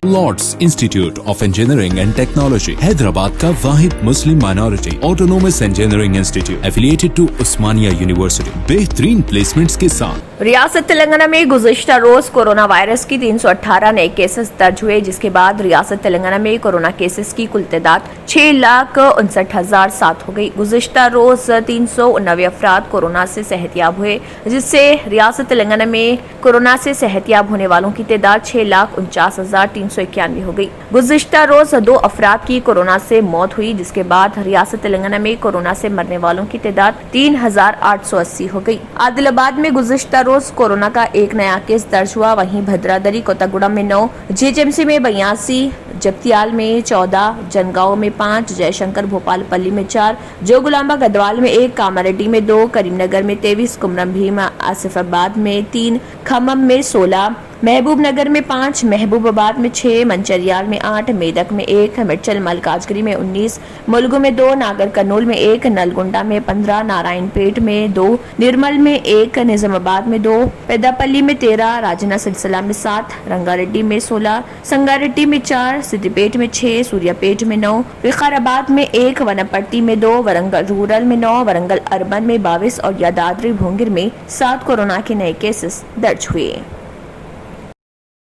Lord's institute of engineering and technology Hyderabad का वाहिद Muslim minority autonomous engineering institute affiliated to Osmania university बेहतरीन placements के साथ। रियासत तेलंगाना में गुज़िश्ता रोज कोरोना वायरस की 318 नए केसेस दर्ज हुए, जिसके बाद रियासत तेलंगाना में कोरोना केसेस की कुल तादाद 6,59,007 हो गई। गुज़िश्ता रोज 389 अफराद कोरोना से सेहतियाब हुए, जिससे रियासत तेलंगाना में कोरोना से सेहतियाब होने वालों की तादाद 6,49,391 हो गई। गुज़िश्ता रोज 2 अफराद की कोरोना से मौत हुई, जिसके बाद रियासत तेलंगाना में कोरोना से मरने वालों की तादाद 3,880 हो गई। आदिलाबाद में गुज़िश्ता रोज कोरोना का एक नया केस दर्ज हुआ। वहीं भद्रादरी कोतागुड़ा में 9, जेएचएमसी में 82, जगतियाल में 14, जनगांव में 5, जयशंकर भोपालपल्ली में 4, जोगुलांबा गढ़वाल में 1, कामारेड्डी में 2, करीमनगर में 23, कुमरम भीम आसिफाबाद में 3, खम्मम में 16, महबूब नगर में 5, महबूबाबाद में 6, मंचरियाल में 8, मेदक में 1, मिर्चल मलकाजगिरी में 19, मुलगु में 2, नागर कर्नूल में 1, नलगुंडा में 15, नारायणपेट में 2, निर्मल में 1, निजामाबाद में 2, पेदापल्ली में 13, राजना सिलसिला में 7, रंगारेड्डी में 16, संगारेड्डी में 4, सिद्दीपेट में 6, सूर्यापेट में 9, विकाराबाद में 1, वनपट्टी में 2, वरंगल रूरल में 9, वरंगल अर्बन में 22 और यादाद्री भोंगिर में 7 कोरोना के नए केसेस दर्ज हुए।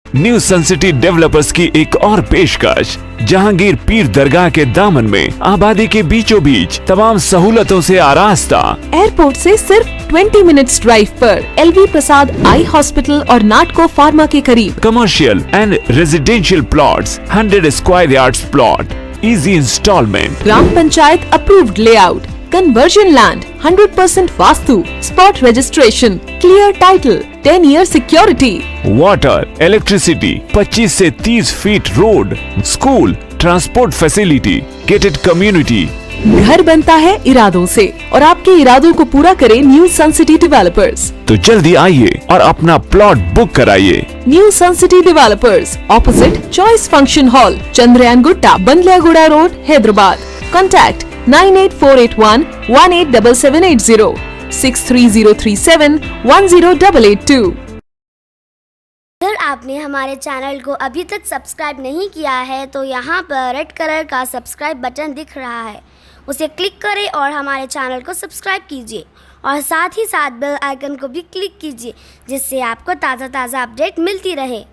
न्यू सन सिटी डेवलपर्स की एक और पेशकश जहांगीर पीर दरगाह के दामन में आबादी के बीचों बीच तमाम सहूलतों से आरास्ता, एयरपोर्ट से सिर्फ 20 मिनट्स ड्राइव पर LV प्रसाद आई हॉस्पिटल और नाटको फार्मा के करीब। Commercial and residential plots, 100 square yards plot, easy installment, gram panchayat approved layout, conversion land, 100% vastu, spot registration, clear title, 10 year security, water, electricity, 25 से 30 feet road, school, transport facility, gated community. घर बनता है इरादों से और आपके इरादों को पूरा करे न्यू सन सिटी डेवलपर्स। तो जल्दी आइए और अपना प्लॉट बुक कराइए। New sun city developers, opposite choice function hall, Chandrayangutta, Bandlaguda road, Hyderabad. Contact 98481 187780, 63037 10882। अगर आपने हमारे चैनल को अभी तक सब्सक्राइब नहीं किया है तो यहाँ पर रेड कलर का सब्सक्राइब बटन दिख रहा है, उसे क्लिक करें और हमारे चैनल को सब्सक्राइब कीजिए और साथ ही साथ बेल आइकन को भी क्लिक कीजिए, जिससे आपको ताज़ा अपडेट मिलती रहे।